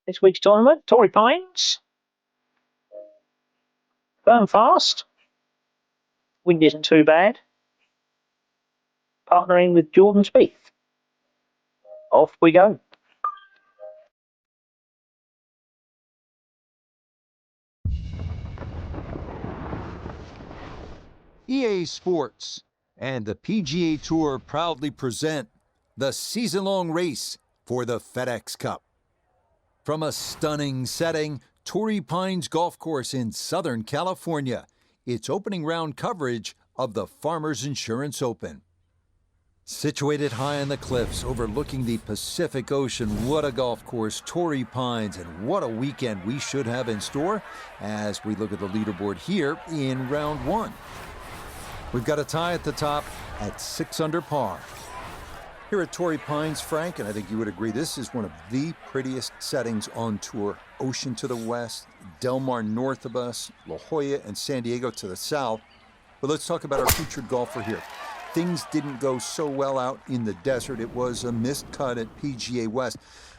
This week's tournament, Torrey Pines. Burn fast. Wind isn't too bad. Partnering with Jordan Spieth. Off we go. EA Sports and the PGA Tour proudly present the season-long race for the FedEx Cup. From a stunning setting, Torrey Pines Golf Course in Southern California, it's opening round coverage of the Farmers Insurance Open. Situated high on the cliffs overlooking the Pacific Ocean, what a golf course, Torrey Pines, and what a weekend we should have in store as we look at the leaderboard here in round one. We've got a tie at the top at 6 under par. Here at Torrey Pines, Frank, and I think you would agree, this is one of the prettiest settings on tour. Ocean to the west, Del Mar north of us, La Jolla and San Diego to the south. But let's talk about our featured golfer here. Things didn't go so well out in the desert. It was a missed cut at PGA West.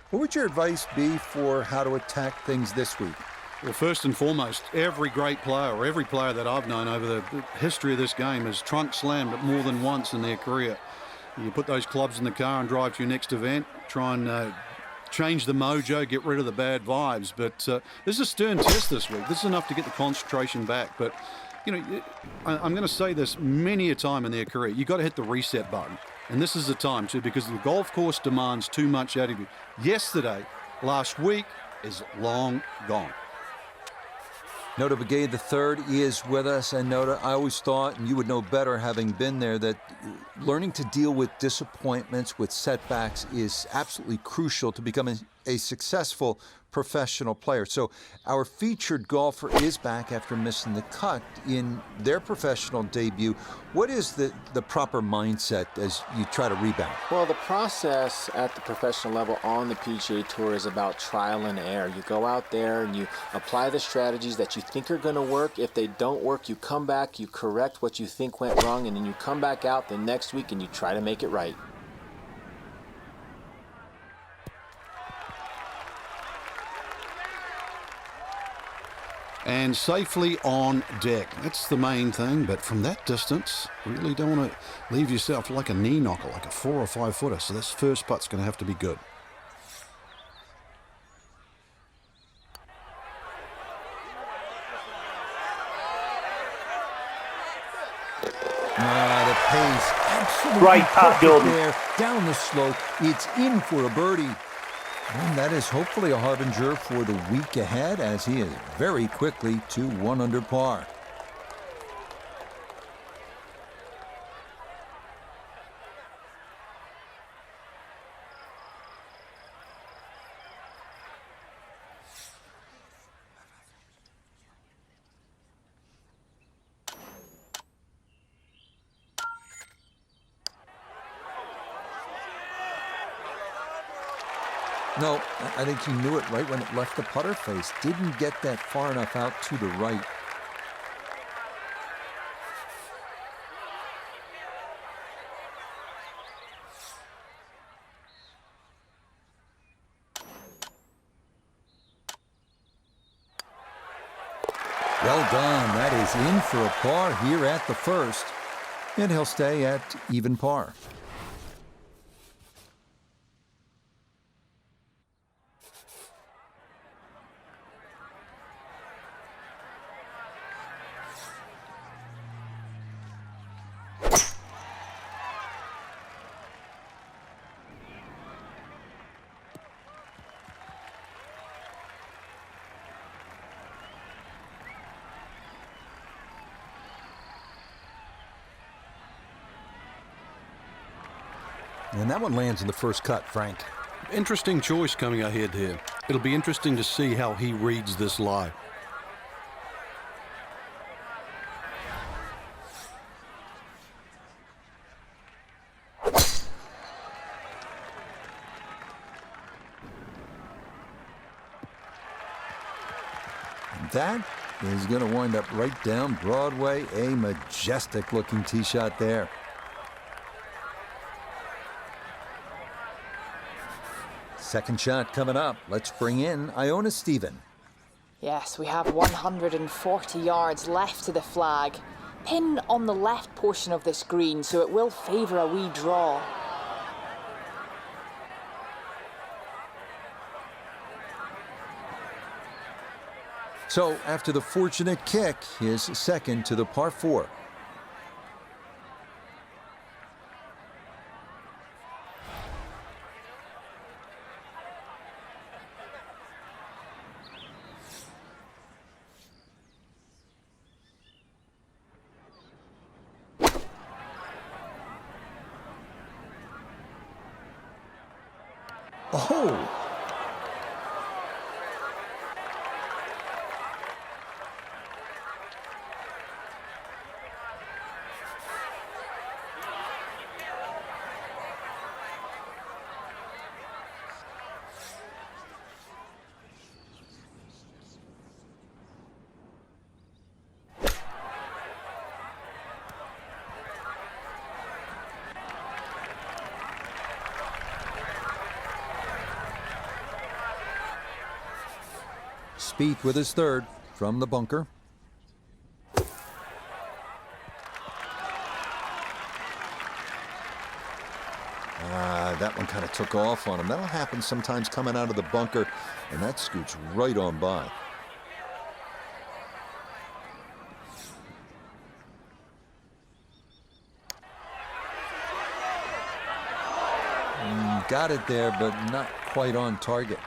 What would your advice be for how to attack things this week? Well, first and foremost, every great player, or every player that I've known over the history of this game has trunk slammed it more than once in their career. You put those clubs in the car and drive to your next event, try and change the mojo, get rid of the bad vibes. But this is a stern test this week. This is enough to get the concentration back. But, you know, I'm going to say this many a time in their career. You've got to hit the reset button. And this is the time, too, because the golf course demands too much out of you. Yesterday, last week, is long gone. Nota Begay III is with us. And Nota, I always thought, and you would know better having been there, that learning to deal with disappointments, with setbacks, is absolutely crucial to becoming a successful professional player. So our featured golfer is back after missing the cut in their professional debut. What is the proper mindset as you try to rebound? Well, the process at the professional level on the PGA Tour is about trial and error. You go out there and you apply the strategies that you think are going to work. If they don't work, you come back, you correct what you think went wrong, and then you come back out the next week and you try to make it right. And safely on deck. That's the main thing, but from that distance, really don't want to leave yourself like a knee knocker, like a 4 or 5 footer. So this first putt's going to have to be good. The pace, absolutely Great putt, Jordan. there, down the slope. It's in for a birdie. And that is hopefully a harbinger for the week ahead, as he is very quickly to 1 under par. No, I think he knew it right when it left the putter face. Didn't get that far enough out to the right. Well done. That is in for a par here at the first. And he'll stay at even par. And that one lands in the first cut, Frank. Interesting choice coming ahead here. It'll be interesting to see how he reads this lie. And that is going to wind up right down Broadway. A majestic-looking tee shot there. Second shot coming up. Let's bring in Iona Stephen. Yes, we have 140 yards left to the flag. Pin on the left portion of this green, so it will favour a wee draw. So after the fortunate kick, his second to the par 4. Oh! Spieth with his third from the bunker. That one kind of took off on him. That'll happen sometimes coming out of the bunker, and that scoots right on by. Got it there, but not quite on target.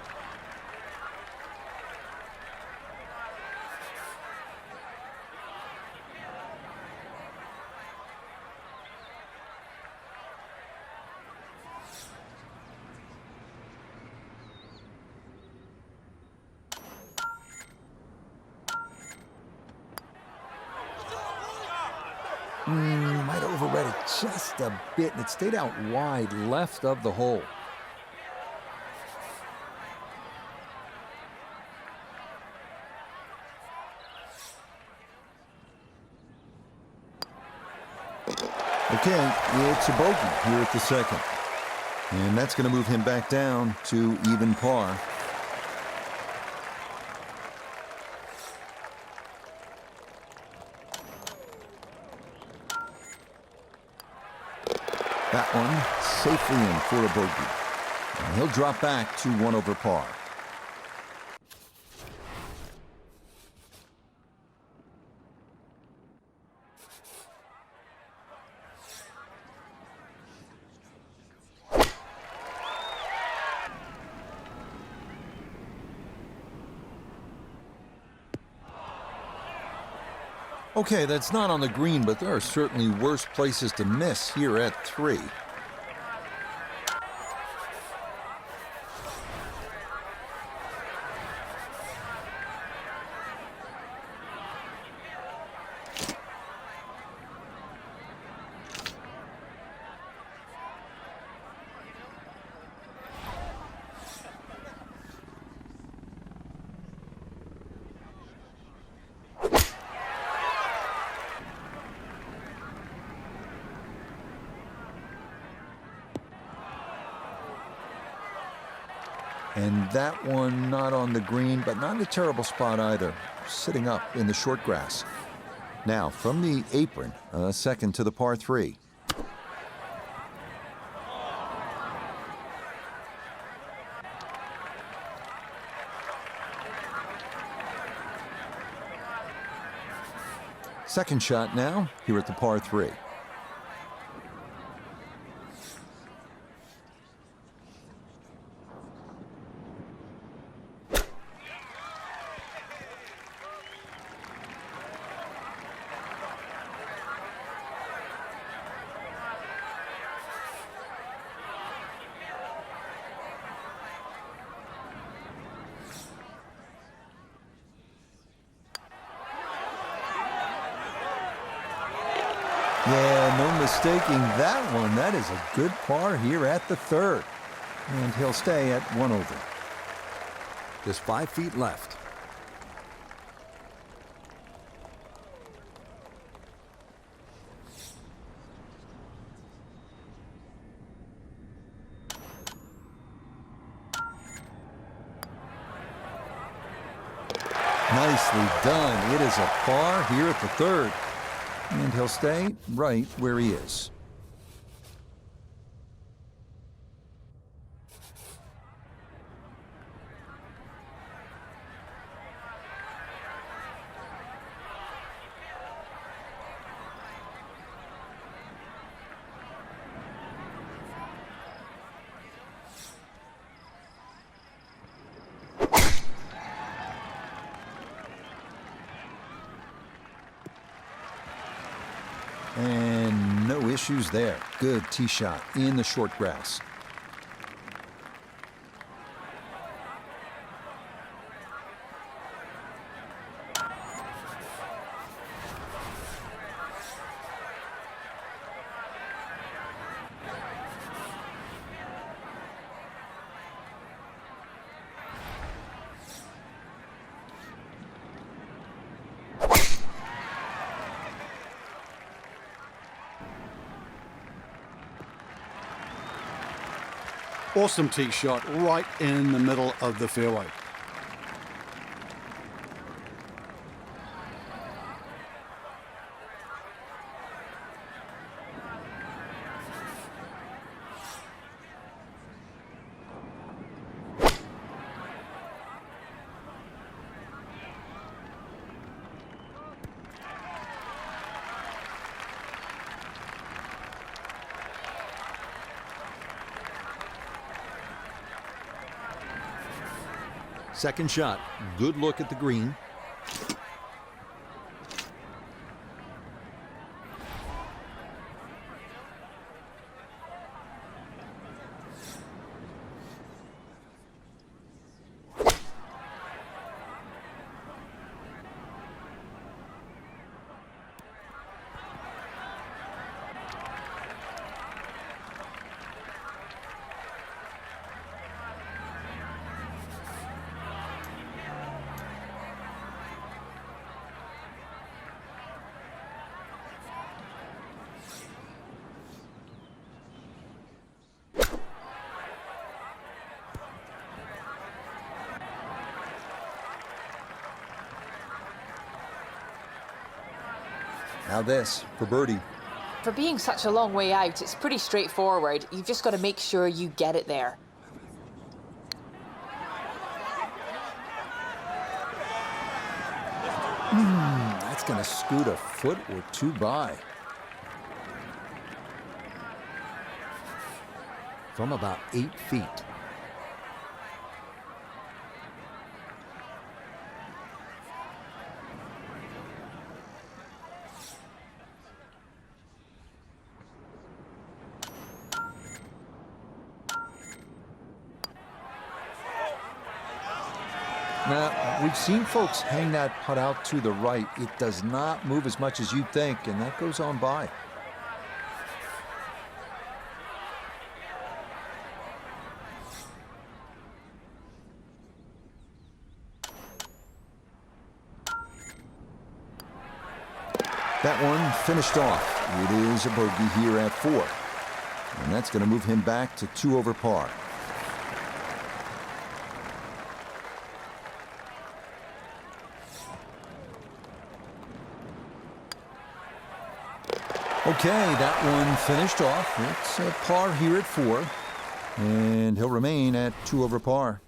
Might have overread it just a bit, and it stayed out wide left of the hole. Okay, it's a bogey here at the second. And that's going to move him back down to even par. That one safely in for a bogey. And he'll drop back to 1 over par. Okay, that's not on the green, but there are certainly worse places to miss here at 3. And that one not on the green, but not in a terrible spot either. Sitting up in the short grass. Now, from the apron, second to the par 3. Second shot now, here at the par 3. Yeah, no mistaking that one. That is a good par here at the third. And he'll stay at 1 over. Just 5 feet left. Nicely done. It is a par here at the third. And he'll stay right where he is. And no issues there. Good tee shot in the short grass. Awesome tee shot right in the middle of the fairway. Second shot. Good look at the green. Now this for birdie. For being such a long way out, it's pretty straightforward. You've just got to make sure you get it there. That's going to scoot a foot or two by. From about 8 feet. Now, we've seen folks hang that putt out to the right. It does not move as much as you'd think, and that goes on by. That one finished off. It is a bogey here at 4. And that's going to move him back to 2 over par. Okay, that one finished off. It's a par here at 4. And he'll remain at 2 over par.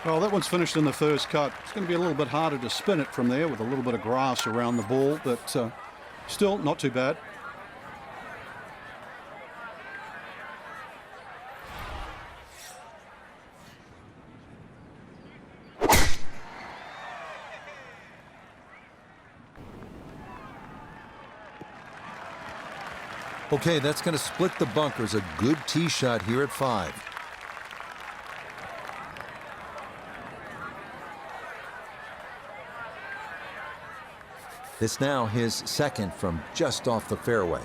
Well, that one's finished in the first cut. It's going to be a little bit harder to spin it from there with a little bit of grass around the ball, but still not too bad. Okay, that's going to split the bunkers. A good tee shot here at 5. This now his second from just off the fairway.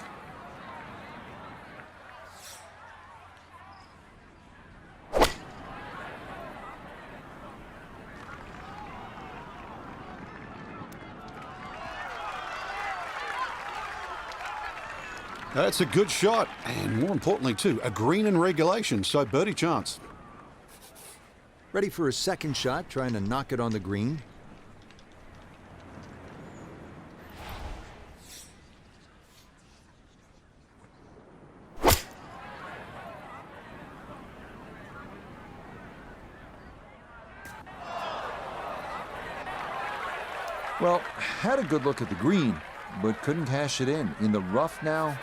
That's a good shot, and more importantly too, a green in regulation, so birdie chance. Ready for a second shot, trying to knock it on the green. Well, had a good look at the green, but couldn't cash it in. In the rough now,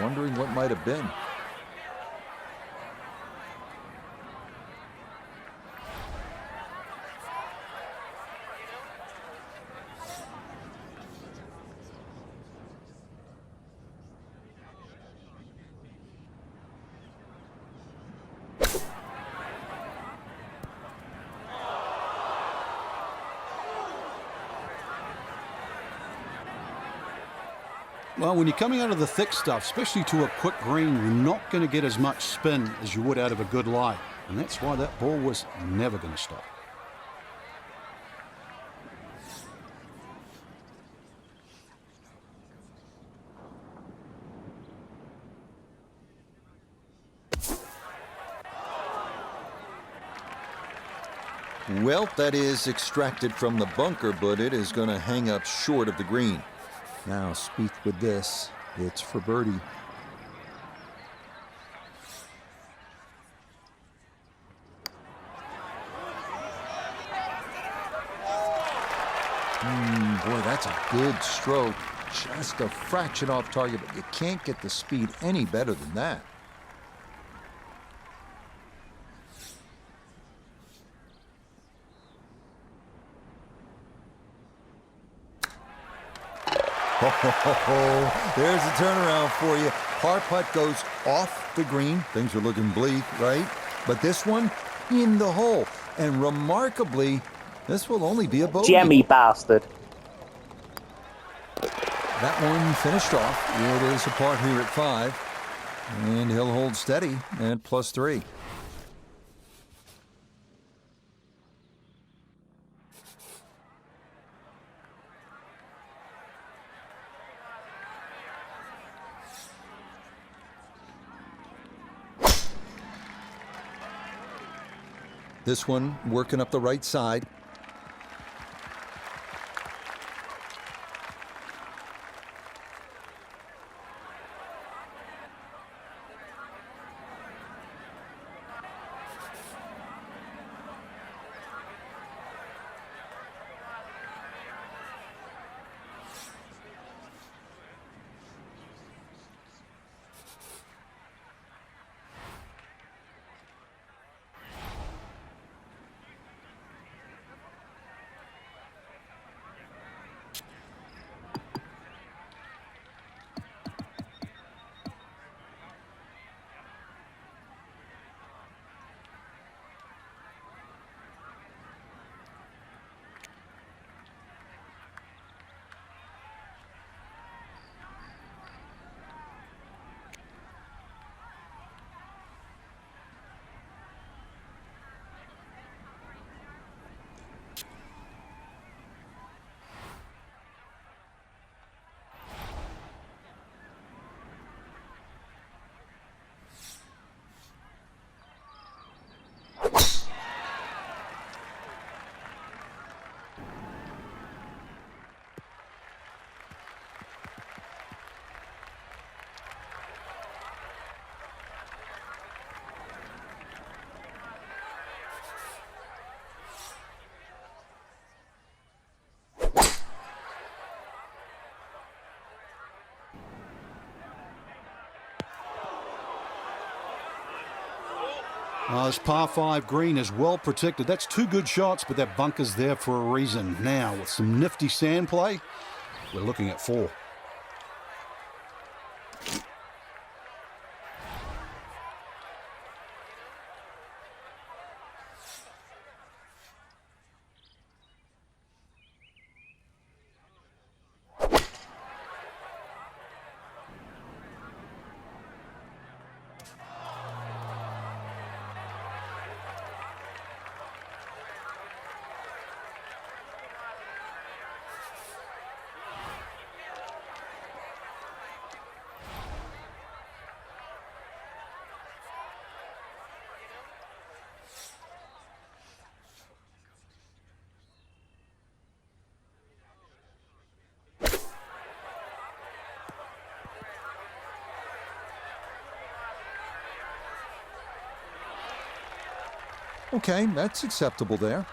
wondering what might have been. Well, when you're coming out of the thick stuff, especially to a quick green, you're not going to get as much spin as you would out of a good lie. And that's why that ball was never going to stop. Well, that is extracted from the bunker, but it is going to hang up short of the green. Now, Spieth with this. It's for birdie. Boy, that's a good stroke. Just a fraction off target, but you can't get the speed any better than that. There's a turnaround for you. Par putt goes off the green. Things are looking bleak, right? But this one, in the hole. And remarkably, this will only be a bogey. Jemmy bastard. That one finished off. It is a part here at 5. And he'll hold steady at +3. This one working up the right side. This par 5 green is well protected. That's 2 good shots, but that bunker's there for a reason. Now, with some nifty sand play, we're looking at 4. Okay, that's acceptable there.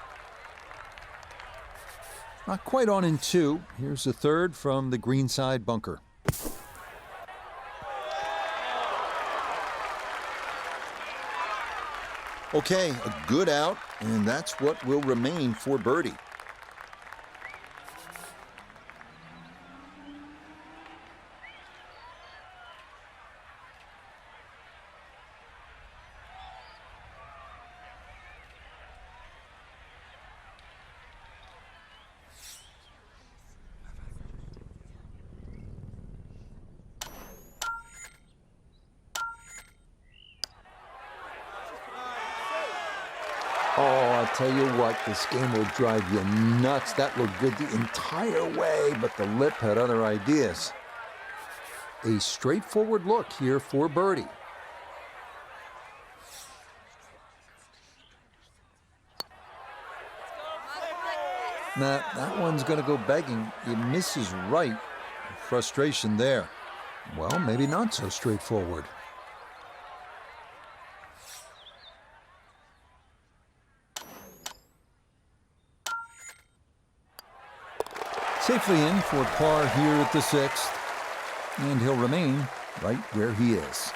Not quite on in 2. Here's the third from the greenside bunker. Okay, a good out, and that's what will remain for birdie. Oh, I'll tell you what, this game will drive you nuts. That looked good the entire way, but the lip had other ideas. A straightforward look here for birdie. Nah, that one's going to go begging. It misses right. Frustration there. Well, maybe not so straightforward. Safely in for par here at the 6th, and he'll remain right where he is.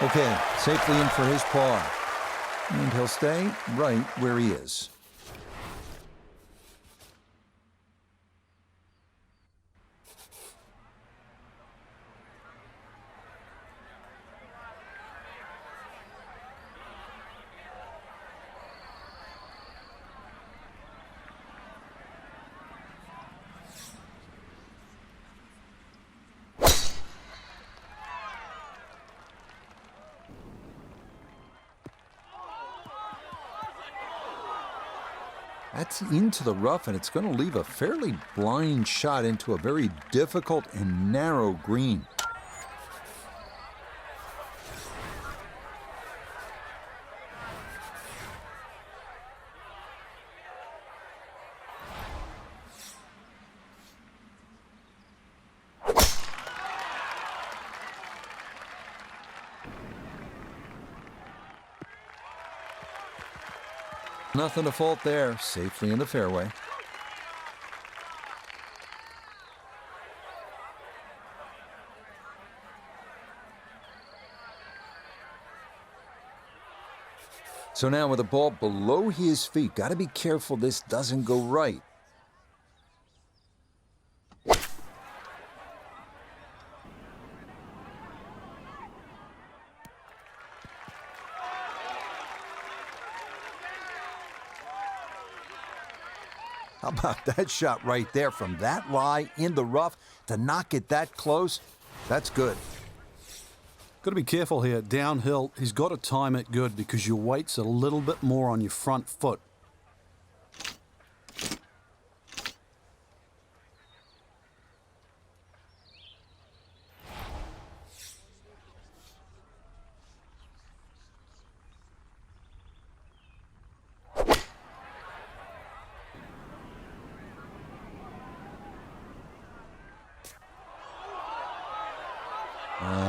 Okay, safely in for his par, and he'll stay right where he is. That's into the rough, and it's going to leave a fairly blind shot into a very difficult and narrow green. Nothing to fault there, safely in the fairway. So now with the ball below his feet, got to be careful this doesn't go right. How about that shot right there from that lie in the rough to knock it that close? That's good. Got to be careful here. Downhill, he's got to time it good because your weight's a little bit more on your front foot.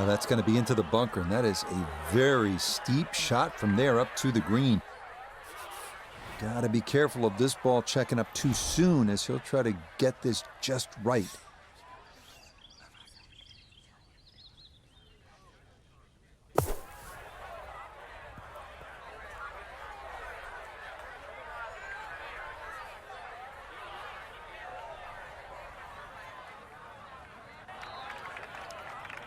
That's going to be into the bunker, and that is a very steep shot from there up to the green. Got to be careful of this ball checking up too soon, as he'll try to get this just right.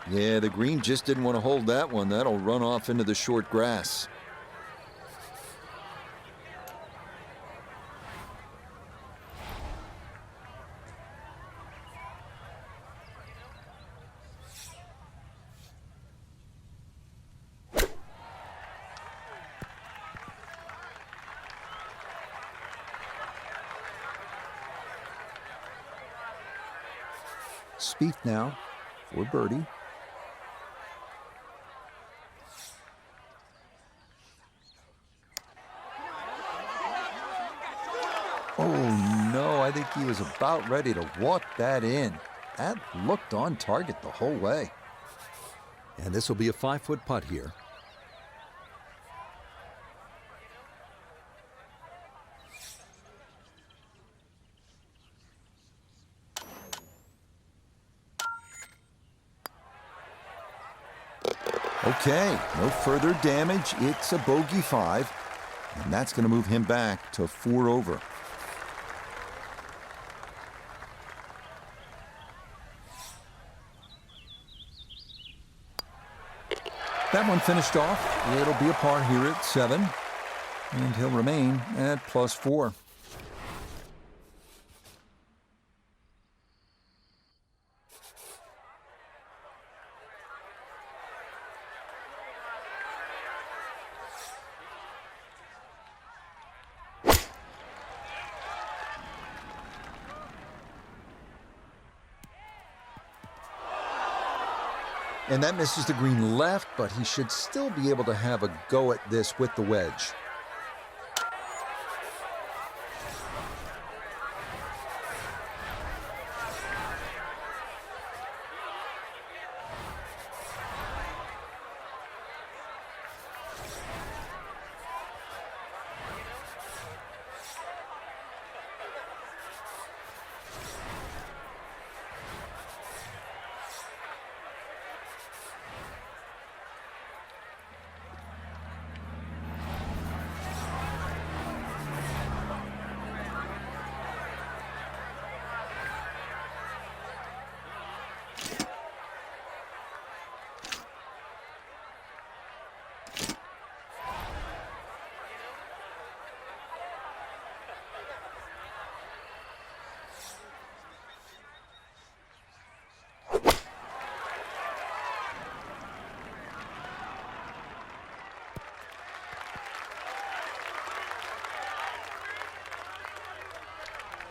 Yeah, the green just didn't want to hold that one. That'll run off into the short grass. Spieth now for birdie. Oh, no, I think he was about ready to walk that in. That looked on target the whole way. And this will be a 5-foot putt here. Okay, no further damage. It's a bogey 5, and that's going to move him back to 4 over. That one finished off. It'll be a par here at 7, and he'll remain at +4. And that misses the green left, but he should still be able to have a go at this with the wedge.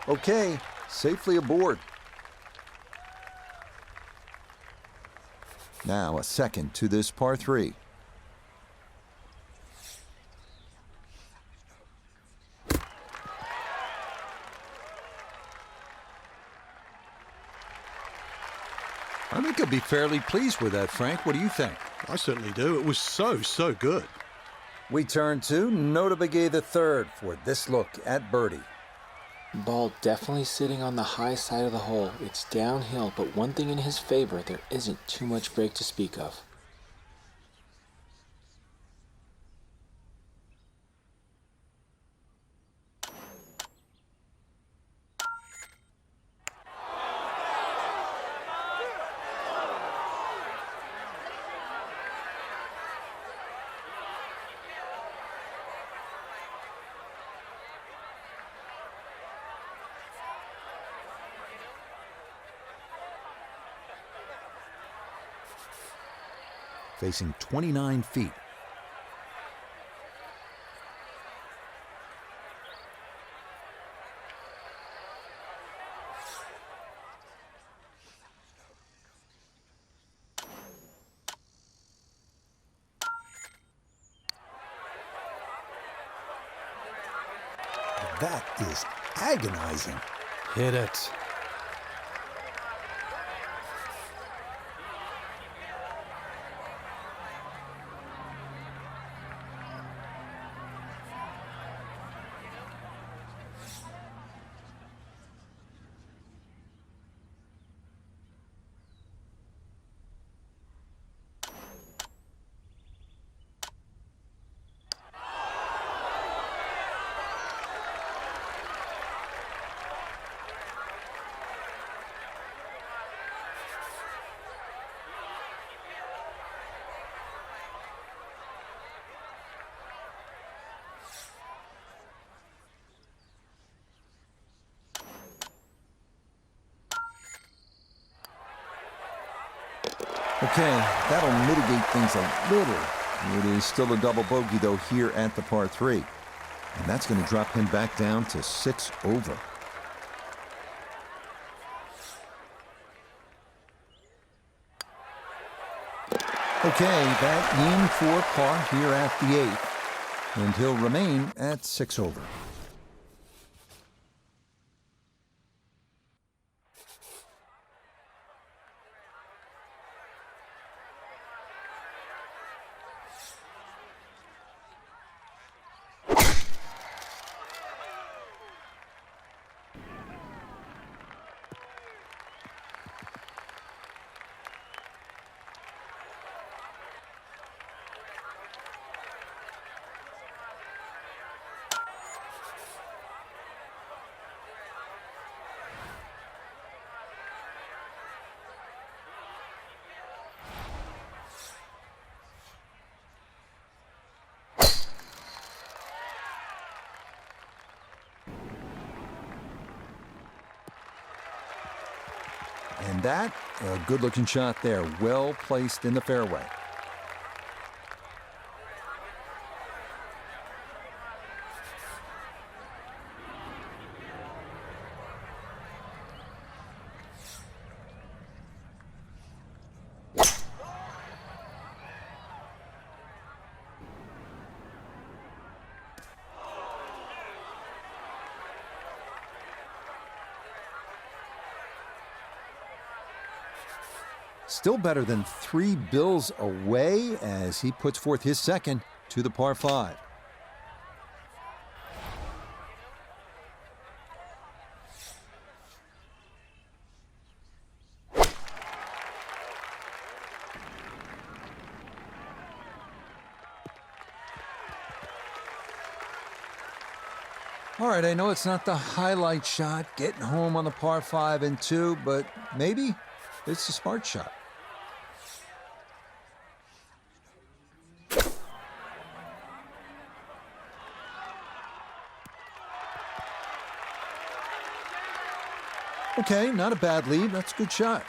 Okay, safely aboard. Now a second to this par 3. I think I'd be fairly pleased with that, Frank. What do you think? I certainly do. It was so good. We turn to Notabegay III for this look at birdie. Ball definitely sitting on the high side of the hole. It's downhill, but one thing in his favor, there isn't too much break to speak of. Facing 29 feet. That is agonizing. Hit it. Okay, that'll mitigate things a little. It is still a double bogey, though, here at the par 3. And that's going to drop him back down to 6 over. Okay, that in for par here at the 8th. And he'll remain at 6 over. that, a good-looking shot there, well placed in the fairway. Still better than 3 bills away as he puts forth his second to the par 5. All right, I know it's not the highlight shot, getting home on the par 5 and 2, but maybe it's a smart shot. Okay, not a bad lead. That's a good shot.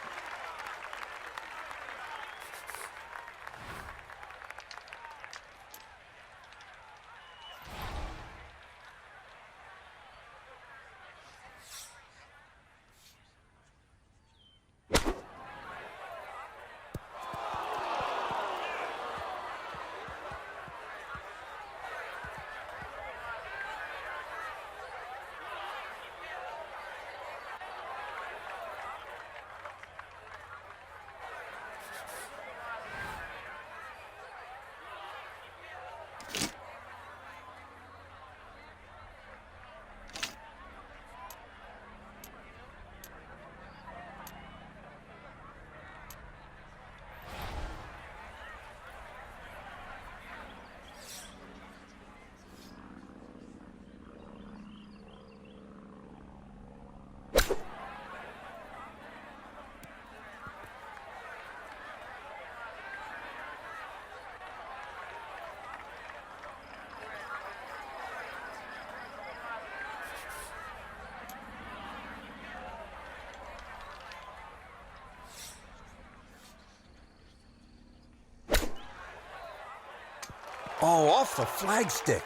Oh, off the flagstick.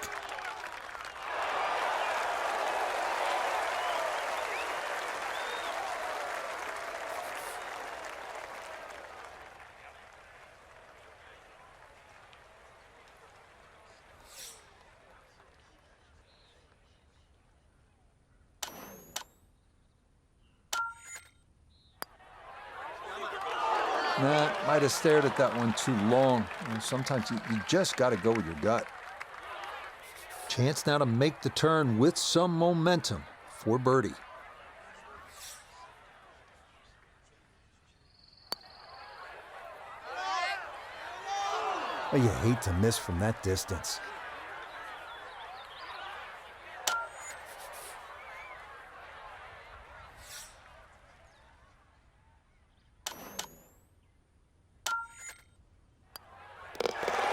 Nah, might have stared at that one too long. Sometimes you just got to go with your gut. Chance now to make the turn with some momentum for birdie. Oh, you hate to miss from that distance.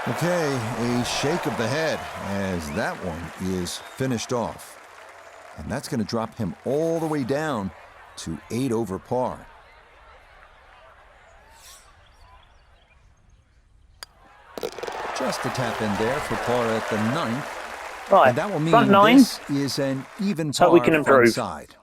Okay, a shake of the head as that one is finished off. And that's going to drop him all the way down to 8 over par. Just a tap in there for par at the 9th. Right, And that will mean front 9. this is an even So par we can front improve. side.